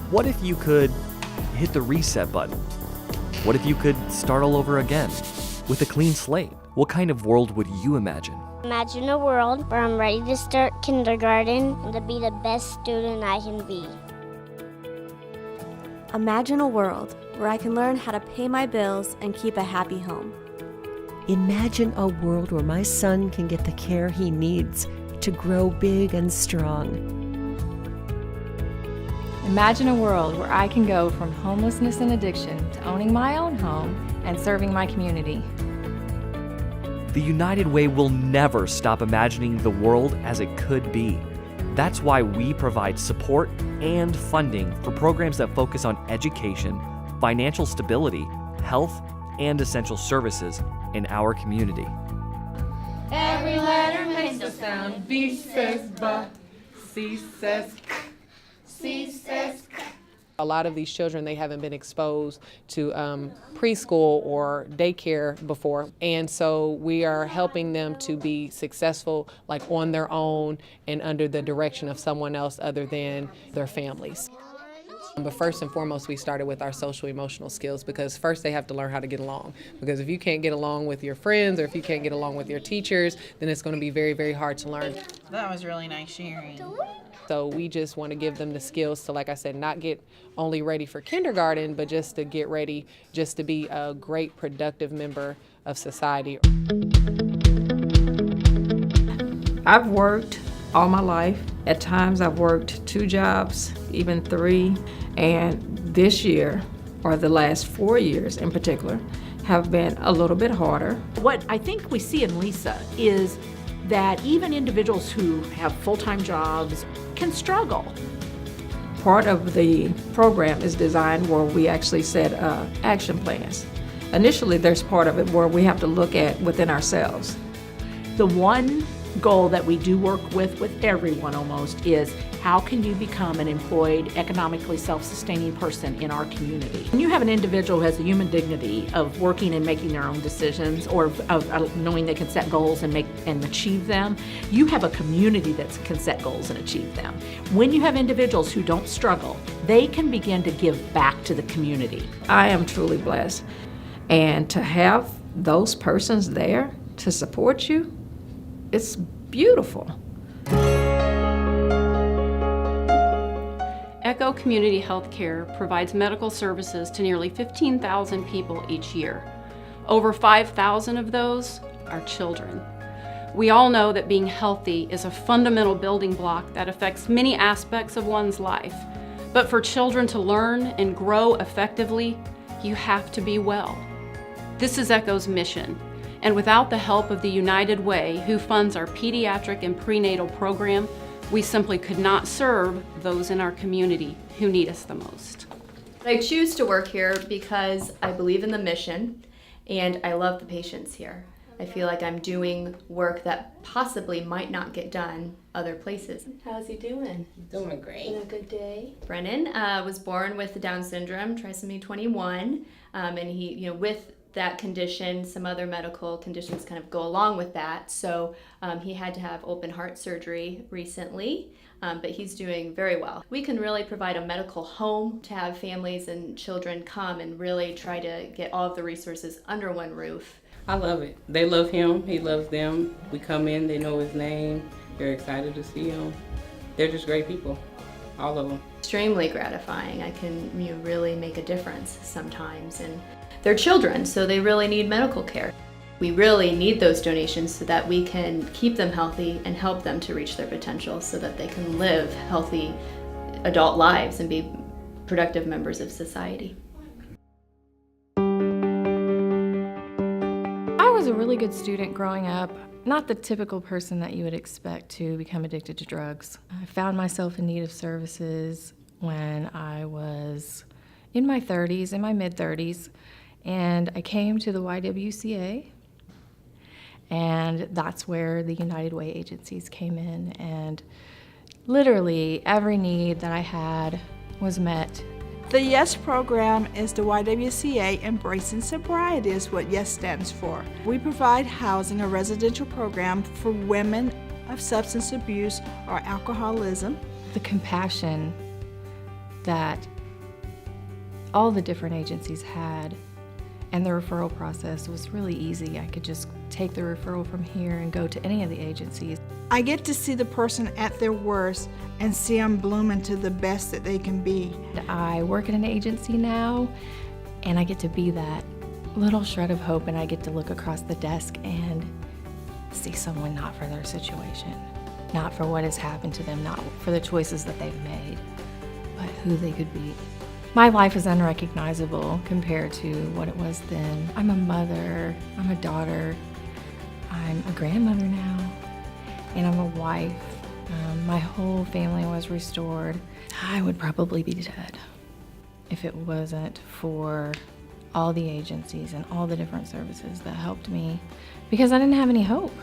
What if you could hit the reset button? What if you could start all over again with a clean slate? What kind of world would you imagine? Imagine a world where I'm ready to start kindergarten and to be the best student I can be. Imagine a world where I can learn how to pay my bills and keep a happy home. Imagine a world where my son can get the care he needs to grow big and strong. Imagine a world where I can go from homelessness and addiction to owning my own home and serving my community. The United Way will never stop imagining the world as it could be. That's why we provide support and funding for programs that focus on education, financial stability, health, and essential services in our community. Every letter makes a sound. B says ba, C says k, C says k. A lot of these children, they haven't been exposed to preschool or daycare before, and so we are helping them to be successful like on their own and under the direction of someone else other than their families. But first and foremost, we started with our social emotional skills, because first they have to learn how to get along. Because if you can't get along with your friends or if you can't get along with your teachers, then it's going to be very, very hard to learn. That was really nice sharing. So we just want to give them the skills to, like I said, not get only ready for kindergarten, but just to get ready just to be a great, productive member of society. I've worked all my life. At times I've worked 2 jobs, even 3, and this year, or the last 4 years in particular, have been a little bit harder. What I think we see in Lisa is that even individuals who have full-time jobs can struggle. Part of the program is designed where we actually set action plans. Initially, there's part of it where we have to look at within ourselves. The one goal that we do work with everyone almost is how can you become an employed, economically self-sustaining person in our community? When you have an individual who has the human dignity of working and making their own decisions, or of knowing they can set goals and achieve them, you have a community that can set goals and achieve them. When you have individuals who don't struggle, they can begin to give back to the community. I am truly blessed, and to have those persons there to support you, it's beautiful. Echo Community Healthcare provides medical services to nearly 15,000 people each year. Over 5,000 of those are children. We all know that being healthy is a fundamental building block that affects many aspects of one's life. But for children to learn and grow effectively, you have to be well. This is Echo's mission. And without the help of the United Way, who funds our pediatric and prenatal program, we simply could not serve those in our community who need us the most. I choose to work here because I believe in the mission and I love the patients here. I feel like I'm doing work that possibly might not get done other places. How's he doing? Doing great. Been a good day. Brennan was born with Down syndrome, trisomy 21, and he, with that condition, some other medical conditions kind of go along with that. So he had to have open heart surgery recently, but he's doing very well. We can really provide a medical home to have families and children come and really try to get all of the resources under one roof. I love it. They love him, he loves them. We come in, they know his name, they're excited to see him. They're just great people, all of them. Extremely gratifying. I can really make a difference sometimes. And they're children, so they really need medical care. We really need those donations so that we can keep them healthy and help them to reach their potential so that they can live healthy adult lives and be productive members of society. I was a really good student growing up, not the typical person that you would expect to become addicted to drugs. I found myself in need of services when I was in my 30s, in my mid-30s, and I came to the YWCA, and that's where the United Way agencies came in, and literally every need that I had was met. The YES program is the YWCA Embracing Sobriety is what YES stands for. We provide housing, a residential program for women of substance abuse or alcoholism. The compassion that all the different agencies had. And the referral process was really easy. I could just take the referral from here and go to any of the agencies. I get to see the person at their worst and see them bloom into the best that they can be. I work at an agency now, and I get to be that little shred of hope, and I get to look across the desk and see someone not for their situation, not for what has happened to them, not for the choices that they've made, but who they could be. My life is unrecognizable compared to what it was then. I'm a mother, I'm a daughter, I'm a grandmother now, and I'm a wife. My whole family was restored. I would probably be dead if it wasn't for all the agencies and all the different services that helped me, because I didn't have any hope.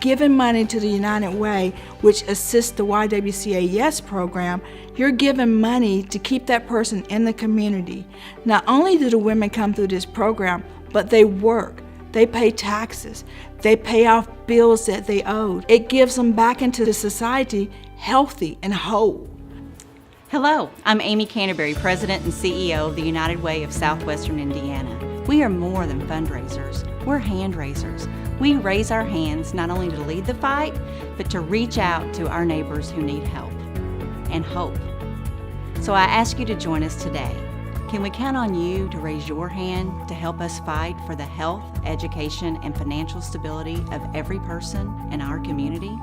Giving money to the United Way, which assists the YWCA Yes program, you're giving money to keep that person in the community. Not only do the women come through this program, but they work, they pay taxes, they pay off bills that they owed. It gives them back into the society healthy and whole. Hello, I'm Amy Canterbury, President and CEO of the United Way of Southwestern Indiana. We are more than fundraisers, we're hand raisers. We raise our hands not only to lead the fight, but to reach out to our neighbors who need help and hope. So I ask you to join us today. Can we count on you to raise your hand to help us fight for the health, education, and financial stability of every person in our community?